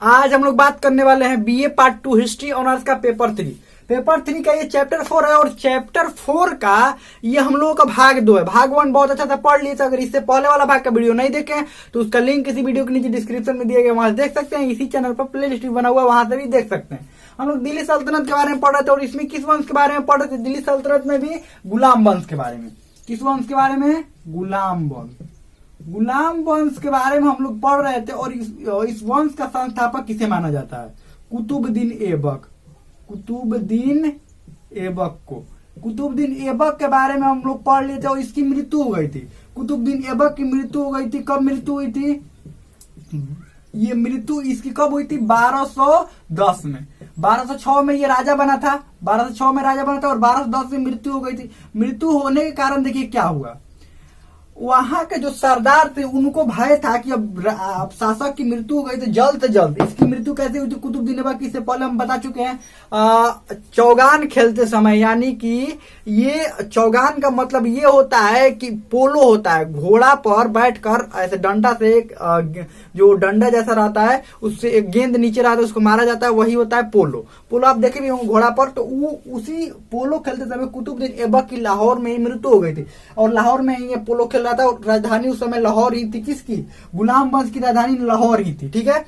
आज हम लोग बात करने वाले हैं बीए पार्ट 2 हिस्ट्री ऑनर्स का पेपर 3 का ये चैप्टर 4 है और चैप्टर 4 का ये हम लोगों का भाग 2 है। भाग 1 बहुत अच्छा था, पढ़ लिए। अगर इससे पहले वाला भाग का वीडियो नहीं देखे तो उसका लिंक इसी वीडियो के नीचे डिस्क्रिप्शन में दिया गया, वहां से देख सकते हैं। इसी चैनल पर प्ले लिस्ट बना हुआ, वहां से भी देख सकते हैं। हम लोग दिल्ली सल्तनत के बारे में पढ़ रहे थे और इसमें किस वंश के बारे में पढ़ रहे थे? दिल्ली सल्तनत में भी गुलाम वंश के बारे में। किस वंश के बारे में? गुलाम वंश के बारे में हम लोग पढ़ रहे थे। और इस वंश का संस्थापक किसे माना जाता है? कुतुबुद्दीन ऐबक के बारे में हम लोग पढ़ लिए थे और इसकी मृत्यु हो गई थी। कुतुबुद्दीन ऐबक की मृत्यु हो गई थी। कब मृत्यु हुई थी? ये मृत्यु इसकी कब हुई थी? 1210 में। 1206 में ये राजा बना था, 1206 में राजा बना था और 1210 में मृत्यु हो गई थी। मृत्यु होने के कारण देखिए क्या हुआ, वहां के जो सरदार थे उनको भय था कि अब शासक की मृत्यु हो गई तो जल्द से जल्द। इसकी मृत्यु कैसे हुई थी? कुतुबुद्दीन ऐबक की, इससे पहले हम बता चुके हैं, चौगान खेलते समय। यानी कि ये चौगान का मतलब ये होता है कि पोलो होता है, घोड़ा पर बैठकर ऐसे डंडा से एक जो डंडा जैसा रहता है उससे एक गेंद नीचे रहता है, उसको मारा जाता है, वही होता है पोलो। आप देखे भी होंगे घोड़ा पर। तो उसी पोलो खेलते समय कुतुबुद्दीन ऐबक की लाहौर में ही मृत्यु हो गई थी और लाहौर में ही ये पोलो खेल रहा था। और राजधानी उस समय लाहौर ही थी। किसकी? गुलाम वंश की राजधानी लाहौर ही थी। ठीक है,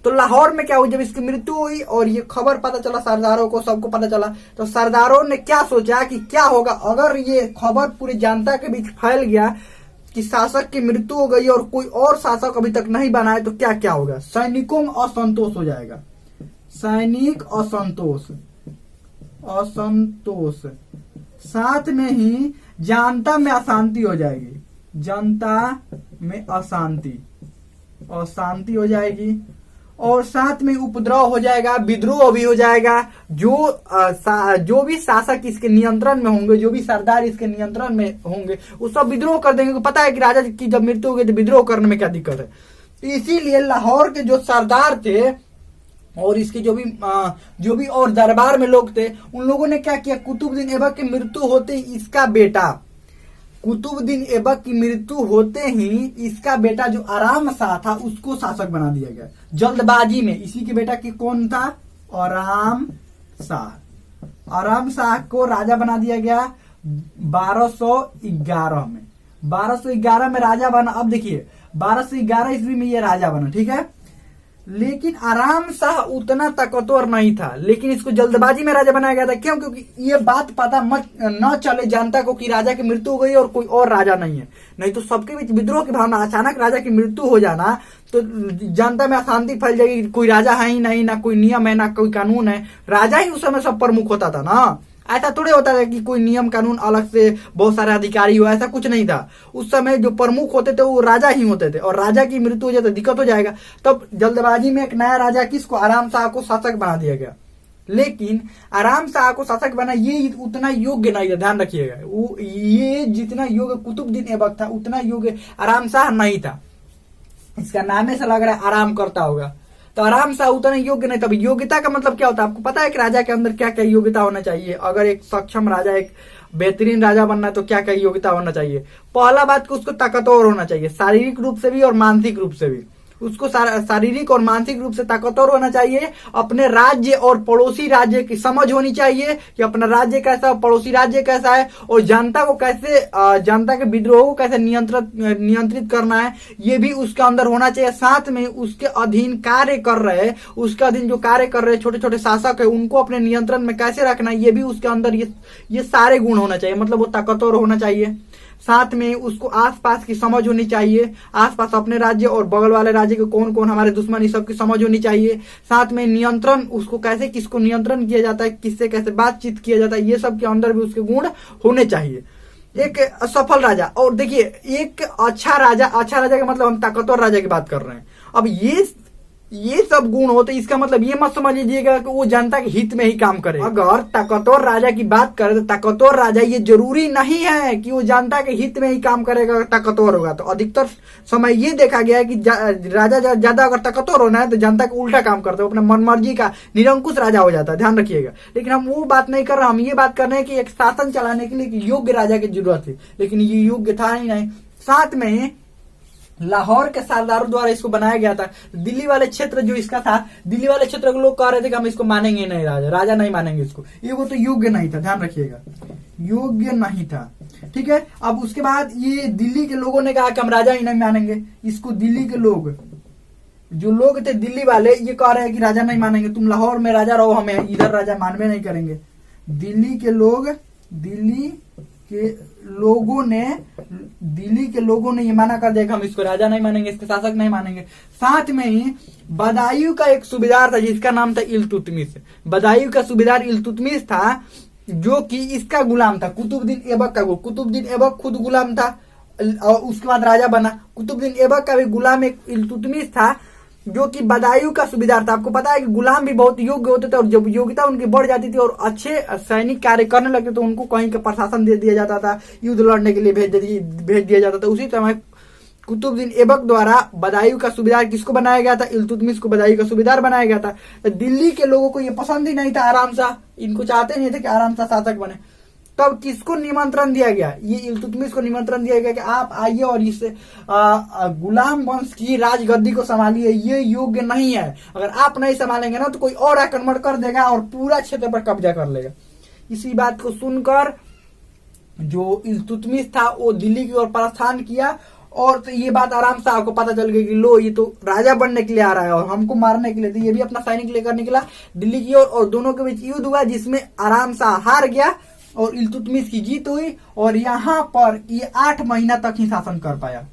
तो लाहौर में क्या हुई, जब इसकी मृत्यु हुई और ये खबर पता चला सरदारों को, सबको पता चला, तो सरदारों ने क्या सोचा कि क्या होगा अगर ये खबर पूरी जनता के बीच फैल गया कि शासक की मृत्यु हो गई और कोई और शासक अभी तक नहीं बना है, तो क्या क्या होगा? सैनिकों में असंतोष हो जाएगा। सैनिक असंतोष, साथ में ही जनता में अशांति हो जाएगी। जनता में अशांति हो जाएगी और साथ में उपद्रव हो जाएगा, विद्रोह भी हो जाएगा। जो भी शासक इसके नियंत्रण में होंगे, जो भी सरदार इसके नियंत्रण में होंगे, वो सब विद्रोह कर देंगे। पता है कि राजा की जब मृत्यु हो गई तो विद्रोह करने में क्या दिक्कत है। तो इसीलिए लाहौर के जो सरदार थे और इसके जो भी और दरबार में लोग थे, उन लोगों ने क्या किया, कुतुबुद्दीन ऐबक की मृत्यु होते ही इसका बेटा जो आराम शाह था उसको शासक बना दिया गया जल्दबाजी में। इसी के बेटा की कौन था? आराम शाह को राजा बना दिया गया 1211 में। 1211 में राजा बना। अब देखिए 1211 ईस्वी में ये राजा बना, ठीक है। लेकिन आराम शाह उतना ताकतवर नहीं था, लेकिन इसको जल्दबाजी में राजा बनाया गया था। क्यों? क्योंकि ये बात पता न चले जनता को कि राजा की मृत्यु हो गई और कोई और राजा नहीं है। नहीं तो सबके बीच विद्रोह की भावना, अचानक राजा की मृत्यु हो जाना तो जनता में अशांति फैल जाएगी। कोई राजा है ही नहीं, ना कोई नियम है, ना कोई कानून है। राजा ही उस समय सब प्रमुख होता था ना। ऐसा थोड़े होता था कि कोई नियम कानून अलग से बहुत सारे अधिकारी हो, ऐसा कुछ नहीं था। उस समय जो प्रमुख होते थे वो राजा ही होते थे और राजा की मृत्यु हो जाए तो दिक्कत हो जाएगा। तब जल्दबाजी में एक नया राजा किसको? आराम शाह को शासक बना दिया गया। लेकिन आराम शाह को शासक बना ये उतना योग्य नहीं था, ध्यान रखिएगा। ये जितना योग्य कुतुबुद्दीन ऐबक था उतना योग्य आराम शाह नहीं था। इसका नाम से लग रहा है आराम करता होगा, तो आराम शाह उतना योग्य नहीं। तब योग्यता का मतलब क्या होता है? आपको पता है कि राजा के अंदर क्या क्या योग्यता होना चाहिए? अगर एक सक्षम राजा, एक बेहतरीन राजा बनना है तो क्या क्या योग्यता होना चाहिए? पहला बात कि उसको ताकतवर होना चाहिए, शारीरिक रूप से भी और मानसिक रूप से भी। उसको शारीरिक और मानसिक रूप से ताकतवर होना चाहिए। अपने राज्य और पड़ोसी राज्य की समझ होनी चाहिए कि अपना राज्य कैसा, पड़ोसी राज्य कैसा है और जनता को कैसे, जनता के विद्रोह को कैसे नियंत्रित करना है, ये भी उसके अंदर होना चाहिए। साथ में उसके अधीन कार्य कर रहे, छोटे छोटे शासक है, उनको अपने नियंत्रण में कैसे रखना है, ये भी उसके अंदर ये सारे गुण होना चाहिए। मतलब वो ताकतवर होना चाहिए। साथ में उसको आसपास की समझ होनी चाहिए, आसपास अपने राज्य और बगल वाले राज्य के कौन कौन हमारे दुश्मन, इस सब की समझ होनी चाहिए। साथ में नियंत्रण, उसको कैसे किसको नियंत्रण किया जाता है, किससे कैसे बातचीत किया जाता है, ये सब के अंदर भी उसके गुण होने चाहिए। एक सफल राजा, और देखिए एक अच्छा राजा का मतलब हम ताकतवर राजा की बात कर रहे हैं। अब ये सब गुण होते, इसका मतलब ये मत समझ लीजिएगा कि वो जनता के हित में ही काम करे। अगर ताकतवर राजा की बात करें तो ताकतवर राजा ये जरूरी नहीं है कि वो जनता के हित में ही काम करेगा, ताकतवर होगा। तो अधिकतर समय ये देखा गया है कि राजा ज्यादा अगर ताकतवर होना है तो जनता को उल्टा काम करता है, अपने मनमर्जी का निरंकुश राजा हो जाता है, ध्यान रखिएगा। लेकिन हम वो बात नहीं कर रहे, हम ये बात कर रहे हैं कि एक शासन चलाने के लिए योग्य राजा की जरूरत है, लेकिन ये योग्य था ही नहीं। साथ में लाहौर के सरदारों द्वारा इसको बनाया गया था। दिल्ली वाले क्षेत्र जो इसका था, दिल्ली वाले क्षेत्र के लोग कह रहे थे कि हम इसको मानेंगे नहीं, राजा नहीं मानेंगे इसको, ये वो तो योग्य नहीं था, ध्यान रखिएगा, योग्य नहीं था। ठीक है, अब उसके बाद ये दिल्ली के लोगों ने कहा कि हम राजा ही नहीं मानेंगे इसको। दिल्ली के लोग, जो लोग थे दिल्ली वाले, ये कह रहे हैं कि राजा नहीं मानेंगे, तुम लाहौर में राजा रहो, हमें इधर राजा मानवे नहीं करेंगे। दिल्ली के लोगों ने ये माना कर दिया कि हम इसको राजा नहीं मानेंगे, इसके शासक नहीं मानेंगे। साथ में ही बदायूं का एक सूबेदार था जिसका नाम था इल्तुतमिश। बदायूं का सूबेदार इल्तुतमिश था, जो कि इसका गुलाम था, कुतुबुद्दीन ऐबक का। कुतुबुद्दीन ऐबक खुद गुलाम था और उसके बाद राजा बना। कुतुबुद्दीन ऐबक का भी गुलाम एक इल्तुतमिश था, जो कि बदायूं का सूबेदार था। आपको पता है कि गुलाम भी बहुत योग्य होते थे, और जब योग्यता उनकी बढ़ जाती थी और अच्छे सैनिक कार्य करने लगते तो उनको कहीं का प्रशासन दे दिया जाता था, युद्ध लड़ने के लिए भेज दिया जाता था। उसी समय कुतुबुद्दीन ऐबक द्वारा बदायूं का सूबेदार किसको बनाया गया था? इल्तुतमिश को बदायूं का सूबेदार बनाया गया था। तो दिल्ली के लोगों को ये पसंद ही नहीं था आराम शाह, इनको चाहते नहीं थे कि आराम शाह शासक बने। तब किसको निमंत्रण दिया गया? ये इल्तुतमिश को निमंत्रण दिया गया कि आप आइए और इस गुलाम वंश की राजगद्दी को संभालिए, ये योग्य नहीं है, अगर आप नहीं संभालेंगे ना तो कोई और आक्रमण कर देगा और पूरा क्षेत्र पर कब्जा कर लेगा। इसी बात को सुनकर जो इल्तुतमिश था वो दिल्ली की ओर प्रस्थान किया, और तो ये बात आराम शाह को पता चल गई कि लो ये तो राजा बनने के लिए आ रहा है और हमको मारने के लिए। तो ये भी अपना सैनिक लेकर निकला दिल्ली की ओर, और दोनों के बीच युद्ध हुआ जिसमें आराम शाह हार गया और इल्तुतमिश की जीत हुई। और यहाँ पर ये 8 महीना तक ही शासन कर पाया,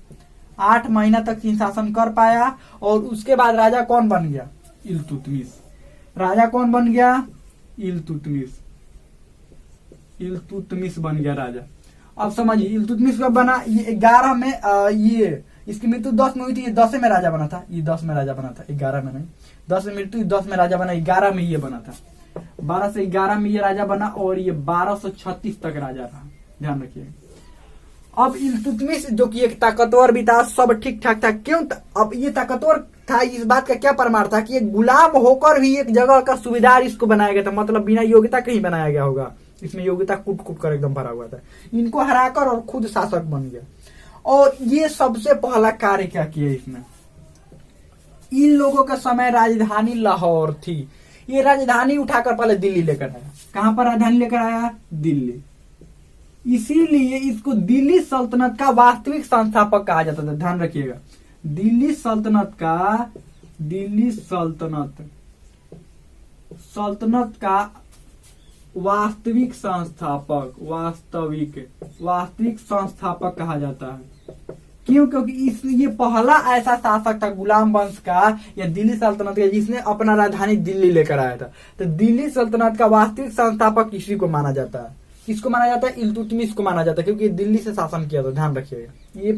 8 महीना तक ही शासन कर पाया। और उसके बाद राजा कौन बन गया? इल्तुतमिश। राजा कौन बन गया? इल्तुतमिश। इल्तुतमिश बन गया राजा। अब समझिए इल्तुतमिश कब बना? ये 11 में ये इसकी मृत्यु 10 में हुई थी, ये 10 में राजा बना था, ये 10 में राजा बना था, 11 में नहीं, 10 में मृत्यु, 10 में राजा बना, 11 में ये बना था। 12 से 11 में ये राजा बना और ये 1236 तक राजा रहा, ध्यान रखिए। अब इल्तुतमिश जो कि एक ताकतवर भी था, सब ठीक ठाक था। क्यों? अब ये ताकतवर था, इस बात का क्या प्रमाण था कि एक गुलाम होकर भी एक जगह का सूबेदार इसको बनाया गया था, मतलब बिना योग्यता के ही बनाया गया होगा, इसमें योग्यता कूट कूट कर एकदम भरा हुआ था। इनको हराकर और खुद शासक बन गया। और ये सबसे पहला कार्य क्या किया इसने? इन लोगों का समय राजधानी लाहौर थी, ये राजधानी उठाकर पहले दिल्ली लेकर आया। कहां पर राजधानी लेकर आया? दिल्ली। इसीलिए इसको दिल्ली सल्तनत का वास्तविक संस्थापक कहा जाता था, ध्यान रखिएगा। दिल्ली सल्तनत का वास्तविक संस्थापक, वास्तविक संस्थापक कहा जाता है। क्यों? क्योंकि ये पहला ऐसा शासक था गुलाम वंश का या दिल्ली सल्तनत का जिसने अपना राजधानी दिल्ली लेकर आया था। तो दिल्ली सल्तनत का वास्तविक संस्थापक किसी को माना जाता है? किसको माना जाता है? इल्तुतमिश को माना जाता है, क्योंकि दिल्ली से शासन किया था, ध्यान रखिएगा, ये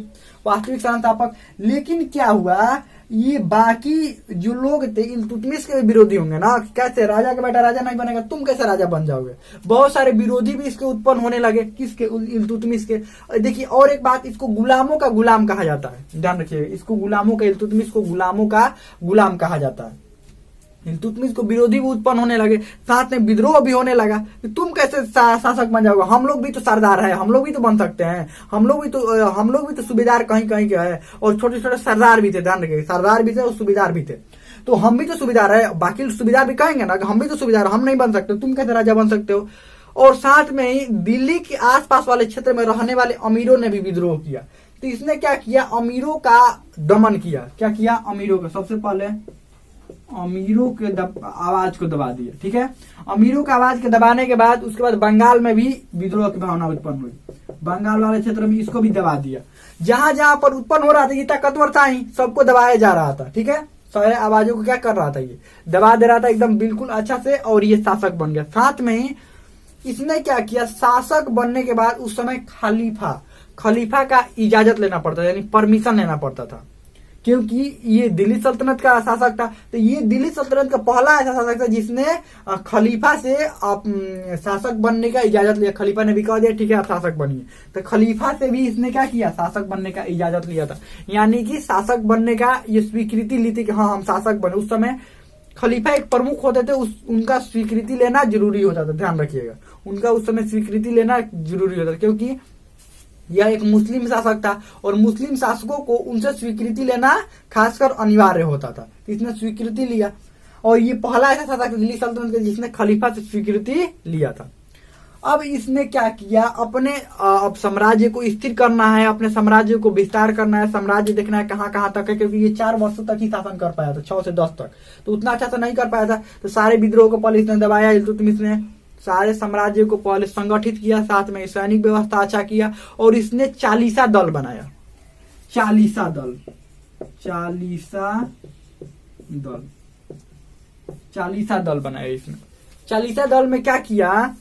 वास्तविक संस्थापक। लेकिन क्या हुआ, ये बाकी जो लोग थे इल्तुतमिश के विरोधी होंगे ना, कैसे राजा का बेटा राजा नहीं बनेगा, तुम कैसे राजा बन जाओगे। बहुत सारे विरोधी भी इसके उत्पन्न होने लगे, किसके? इल्तुतमिश के। देखिए और एक बात, इसको गुलामों का गुलाम कहा जाता है, ध्यान रखिएगा, इसको गुलामों का, इल्तुतमिश को गुलामों का गुलाम कहा जाता है। इल्तुतमिश को विरोधी भी उत्पन्न होने लगे, साथ में विद्रोह भी होने लगा कि तुम कैसे शासक बन जाओगे, हम लोग भी तो सरदार है, हम लोग भी तो बन सकते हैं, हम लोग भी तो सूबेदार कहीं कहीं के है, और छोटे छोटे सरदार भी थे, ध्यान रखिए, सरदार भी थे और सूबेदार भी थे। तो हम भी तो सूबेदार है, बाकी सूबेदार भी कहेंगे ना कि हम भी तो सूबेदार, हम नहीं बन सकते, तुम कैसे राजा बन सकते हो। और साथ में ही दिल्ली के आसपास वाले क्षेत्र में रहने वाले अमीरों ने भी विद्रोह किया। तो इसने क्या किया? अमीरों का दमन किया। क्या किया? अमीरों का, सबसे पहले अमीरों के आवाज को दबा दिया। ठीक है, अमीरों के आवाज के दबाने के बाद उसके बाद बंगाल में भी विद्रोह की भावना उत्पन्न हुई, बंगाल वाले क्षेत्र में इसको भी दबा दिया। जहां जहां पर उत्पन्न हो रहा था, ये ताकतवर था ही, सबको दबाया जा रहा था। ठीक है, सारे आवाजों को क्या कर रहा था? ये दबा दे रहा था एकदम बिल्कुल अच्छा से, और ये शासक बन गया। साथ में ही इसने क्या किया, शासक बनने के बाद उस समय खलीफा का इजाजत लेना पड़ता था, यानी परमिशन लेना पड़ता था, क्योंकि ये दिल्ली सल्तनत का शासक था। तो ये दिल्ली सल्तनत का पहला ऐसा शासक था जिसने खलीफा से शासक बनने का इजाजत लिया। खलीफा ने भी कह दिया ठीक है आप शासक बनिए, तो खलीफा से भी इसने क्या किया, शासक बनने का इजाजत लिया था, यानी कि शासक बनने का ये स्वीकृति ली थी कि हाँ हम शासक बने। उस समय खलीफा एक प्रमुख होते थे, उनका स्वीकृति लेना जरूरी होता था, ध्यान रखिएगा, उनका उस समय स्वीकृति लेना जरूरी होता था, क्योंकि यह एक मुस्लिम शासक था और मुस्लिम शासकों को उनसे स्वीकृति लेना खासकर अनिवार्य होता था। इसने स्वीकृति लिया और ये पहला ऐसा शासक था दिल्ली सल्तनत का जिसने खलीफा से स्वीकृति लिया था। अब इसने क्या किया, अपने अब साम्राज्य को स्थिर करना है, अपने साम्राज्य को विस्तार करना है, साम्राज्य देखना है कहाँ कहाँ तक है, क्योंकि ये 4 वर्षों तक ही शासन कर पाया था, 6 से 10 तक, तो उतना अच्छा से नहीं कर पाया था। तो सारे विद्रोह को पहले इसने दबाया, इल्तुतमिश ने सारे साम्राज्य को पहले संगठित किया, साथ में सैनिक व्यवस्था अच्छा किया और इसने 40 दल बनाया। 40 दल 40 दल बनाया इसने। 40 दल में क्या किया,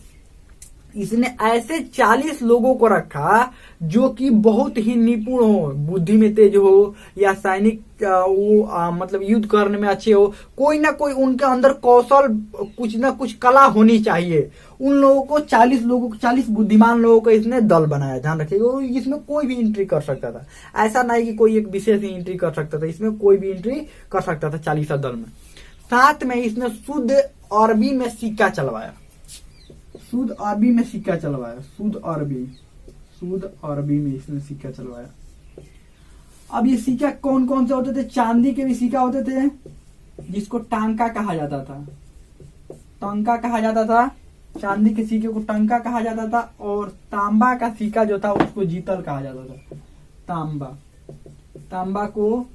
इसने ऐसे 40 लोगों को रखा जो कि बहुत ही निपुण हो, बुद्धि में तेज हो या सैनिक मतलब युद्ध करने में अच्छे हो, कोई ना कोई उनके अंदर कौशल, कुछ ना कुछ कला होनी चाहिए। उन लोगों को 40 बुद्धिमान लोगों का इसने दल बनाया। ध्यान रखिएगा, इसमें कोई भी एंट्री कर सकता था, ऐसा नहीं कि कोई एक विशेष ही एंट्री कर सकता था, इसमें कोई भी एंट्री कर सकता था 40 दल में। साथ में इसने शुद्ध अरबी में सिक्का चलवाया, शुद्ध अरबी में सिक्का चलवाया, शुद्ध अरबी में इसने सिक्का चलवाया। अब ये सिक्का कौन कौन से होते थे, चांदी के भी सिक्का होते थे जिसको टांका कहा जाता था, टंका कहा जाता था, चांदी के सिक्के को टंका कहा जाता था, और तांबा का सिक्का जो था उसको जीतल कहा जाता था। तांबा को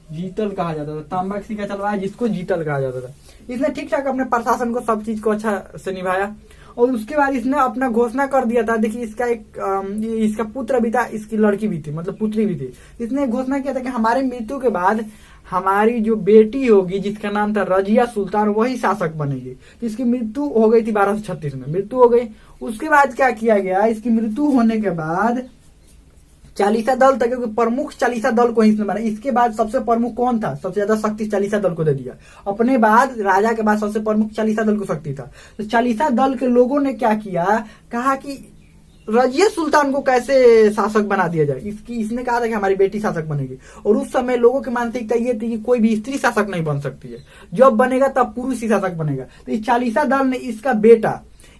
जीतल कहा जाता था, तांबा का सिक्का चलवाया जिसको जीतल कहा जाता था। इसने ठीक ठाक अपने प्रशासन को, सब चीज को अच्छा से निभाया और उसके बाद इसने अपना घोषणा कर दिया था। देखिए इसका पुत्र भी था, इसकी लड़की भी थी, मतलब पुत्री भी थी। इसने घोषणा किया था कि हमारे मृत्यु के बाद हमारी जो बेटी होगी जिसका नाम था रजिया सुल्तान, वही शासक बनेगी। जिसकी मृत्यु हो गई थी 1236 में, मृत्यु हो गई। उसके बाद क्या किया गया, इसकी मृत्यु होने के बाद 40 दल था, क्योंकि प्रमुख 40 दल को इसने बनाया। इसके बाद सबसे प्रमुख कौन था, सबसे ज्यादा शक्ति 40 दल को दे दिया। अपने बाद राजा के बाद सबसे प्रमुख 40 दल को शक्ति था। तो 40 दल के लोगों ने क्या किया, कहा कि रजिया सुल्तान को कैसे शासक बना दिया जाए। इसने कहा था कि हमारी बेटी शासक बनेगी। और उस समय लोगों की मानसिकता ये थी कि कोई भी स्त्री शासक नहीं बन सकती है, जब बनेगा तब पुरुष ही शासक बनेगा। तो इस 40 दल ने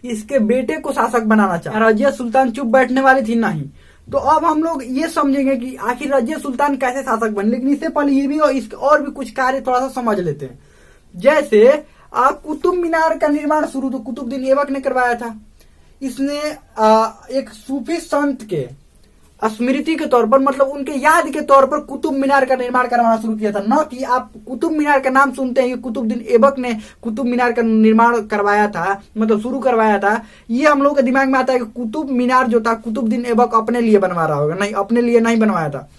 इसके बेटे को शासक बनाना चाहा। रजिया सुल्तान चुप बैठने वाली थी नहीं। तो अब हम लोग ये समझेंगे कि आखिर रजिया सुल्तान कैसे शासक बने, लेकिन इससे पहले ये भी और भी कुछ कार्य थोड़ा सा समझ लेते हैं। जैसे कुतुब मीनार का निर्माण शुरू तो कुतुबुद्दीन ऐबक ने करवाया था। इसने एक सूफी संत के स्मृति के तौर पर, मतलब उनके याद के तौर पर कुतुब मीनार का निर्माण करवाना शुरू किया था। न कि आप कुतुब मीनार का नाम सुनते हैं, कुतुबुद्दीन ऐबक ने कुतुब मीनार का निर्माण करवाया था, मतलब शुरू करवाया था। ये हम लोग के दिमाग में आता है कि कुतुब मीनार जो था कुतुबुद्दीन ऐबक अपने लिए बनवा रहा होगा, नहीं, अपने लिए नहीं बनवाया था।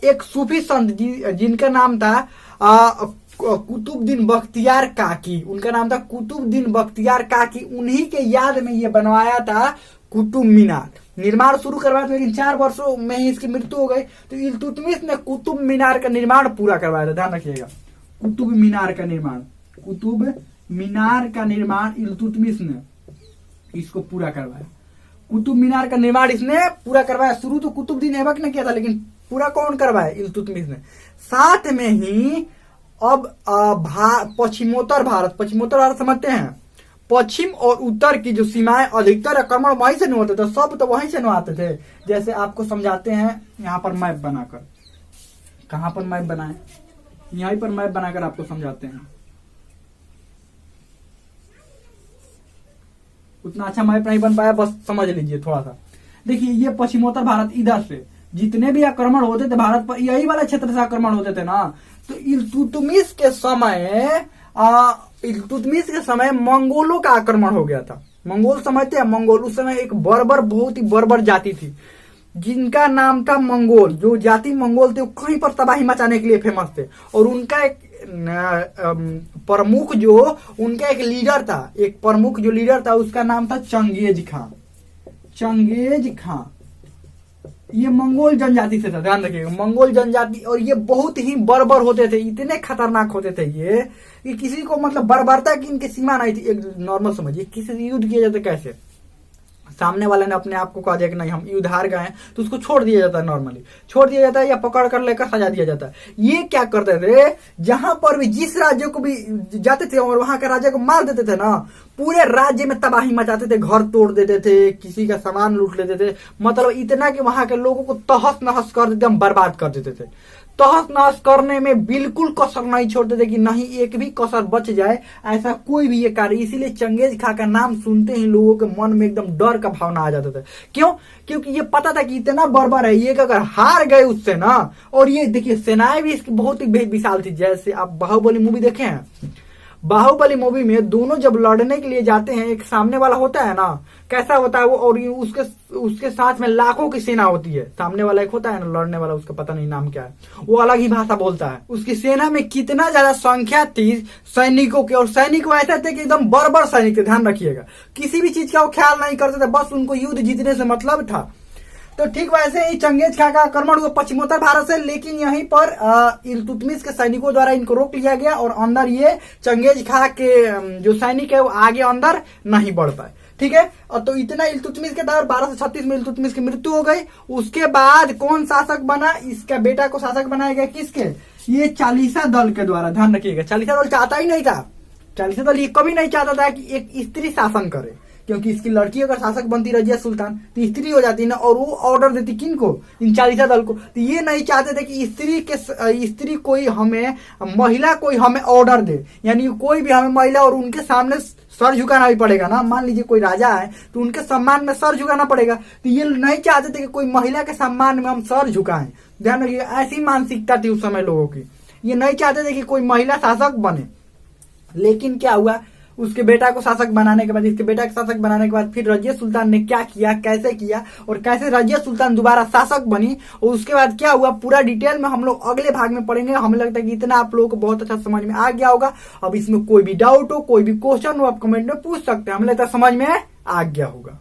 एक सूफी संत जिनका नाम था कुतुबुद्दीन बख्तियार काकी, उनका नाम था कुतुबुद्दीन बख्तियार काकी, उन्हीं के याद में ये बनवाया था कुतुब मीनार। निर्माण शुरू करवाया था, लेकिन 4 वर्षों में ही इसकी मृत्यु हो गई। तो इल्तुतमिश ने कुतुब मीनार का निर्माण पूरा करवाया था। ध्यान रखिएगा, कुतुब मीनार का निर्माण इल्तुतमिश ने इसको पूरा करवाया। कुतुब मीनार का निर्माण इसने पूरा करवाया। शुरू तो कुतुबुद्दीन ऐबक ने किया था, लेकिन पूरा कौन करवाया, इल्तुतमिश ने। साथ में ही अब पश्चिमोत्तर भारत समझते हैं, पश्चिम और उत्तर की जो सीमाएं अधिकतर आक्रमण वहीं से होते थे, सब तो वहीं से आते थे। जैसे आपको समझाते हैं यहाँ पर मैप बनाकर, कहां पर मैप बनाए, यहीं पर मैप बनाकर आपको समझाते हैं। उतना अच्छा मैप नहीं बन पाया, बस समझ लीजिए थोड़ा सा। देखिए ये पश्चिमोत्तर भारत, इधर से जितने भी आक्रमण होते थे भारत पर, यही वाला क्षेत्र से आक्रमण होते थे ना। तो इल्तुतमिश के समय मंगोलों का आक्रमण हो गया था। मंगोल समझते हैं, मंगोल उस समय एक बहुत ही बर्बर जाति थी जिनका नाम था मंगोल। जो जाति मंगोल थे वो कहीं पर तबाही मचाने के लिए फेमस थे। और उनका एक प्रमुख उनका एक लीडर था, उसका नाम था चंगेज खां। ये मंगोल जनजाति से था, ध्यान रखिएगा, मंगोल जनजाति। और ये बहुत ही बर्बर होते थे, इतने खतरनाक होते थे ये कि किसी को, मतलब बर्बरता की इनकी सीमा नहीं थी। एक नॉर्मल समझिए, किसी से युद्ध किया जाता कैसे, सामने वाले ने अपने आप को कहा कि नहीं हम युद्ध हार गए हैं, तो उसको छोड़ दिया जाता है, नॉर्मली छोड़ दिया जाता है या पकड़ कर लेकर सजा दिया जाता है। ये क्या करते थे, जहां पर भी जिस राज्य को भी जाते थे और वहां के राजा को मार देते थे ना, पूरे राज्य में तबाही मचाते थे, घर तोड़ देते थे, किसी का सामान लूट लेते थे, मतलब इतना कि वहां के लोगों को तहस नहस कर देते, हम बर्बाद कर देते थे। तहस नहस करने में बिल्कुल कसर नहीं छोड़ते थे कि नहीं एक भी कसर बच जाए, ऐसा कोई भी ये कार्य। इसीलिए चंगेज खां का नाम सुनते ही लोगों के मन में एकदम डर का भावना आ जाता था। क्यों? क्योंकि ये पता था कि इतना बर्बर है ये कि अगर हार गए उससे ना, और ये देखिए सेनाएं भी इसकी बहुत ही विशाल थी। जैसे आप बाहुबली मूवी देखे हैं, बाहुबली मूवी में दोनों जब लड़ने के लिए जाते हैं, एक सामने वाला होता है ना, कैसा होता है वो, और उसके साथ में लाखों की सेना होती है। सामने वाला एक होता है ना लड़ने वाला, उसका पता नहीं नाम क्या है, वो अलग ही भाषा बोलता है। उसकी सेना में कितना ज्यादा संख्या थी सैनिकों की, और सैनिक ऐसे थे कि एकदम बर्बर सैनिक थे, ध्यान रखिएगा। किसी भी चीज का वो ख्याल नहीं करते थे, बस उनको युद्ध जीतने से मतलब था। तो ठीक वैसे ही चंगेज खां का आक्रमण हुआ पश्चिमोत्तर भारत से, लेकिन यहीं पर इल्तुतमिश के सैनिकों द्वारा इनको रोक लिया गया और अंदर ये चंगेज खां के जो सैनिक है वो आगे अंदर नहीं बढ़ पाए। ठीक है, और तो इतना इल्तुतमिश के दौर 1236 में इल्तुतमिश की मृत्यु हो गई। उसके बाद कौन शासक बना, इसका बेटा को शासक बनाया गया, किसके, ये चालीसा दल के द्वारा। ध्यान रखिएगा, चालीसा दल चाहता ही नहीं था, चालीसा दल ये कभी नहीं चाहता था कि एक स्त्री शासन करे, क्योंकि इसकी लड़की अगर शासक बनती रजिया सुल्तान तो स्त्री हो जाती ना, और वो ऑर्डर देती किनको, इन चालीसा दल को। तो ये नहीं चाहते थे कि स्त्री कोई हमें, महिला कोई हमें ऑर्डर दे, यानी कोई भी हमें महिला, और उनके सामने सर झुकाना भी पड़ेगा ना। मान लीजिए कोई राजा है तो उनके सम्मान में सर झुकाना पड़ेगा, तो ये नहीं चाहते थे कि कोई महिला के सम्मान में हम सर झुकाएं। ध्यान रखिए, ऐसी मानसिकता थी उस समय लोगों की, ये नहीं चाहते थे कि कोई महिला शासक बने। लेकिन क्या हुआ, उसके बेटा को शासक बनाने के बाद, इसके बेटा को शासक बनाने के बाद फिर रजिया सुल्तान ने क्या किया, कैसे किया, और कैसे रजिया सुल्तान दोबारा शासक बनी, और उसके बाद क्या हुआ, पूरा डिटेल में हम लोग अगले भाग में पढ़ेंगे। हमें लगता है कि इतना आप लोगों को बहुत अच्छा समझ में आ गया होगा। अब इसमें कोई भी डाउट हो, कोई भी क्वेश्चन हो, आप कमेंट में पूछ सकते हैं। हमें लगता है समझ में आ गया होगा।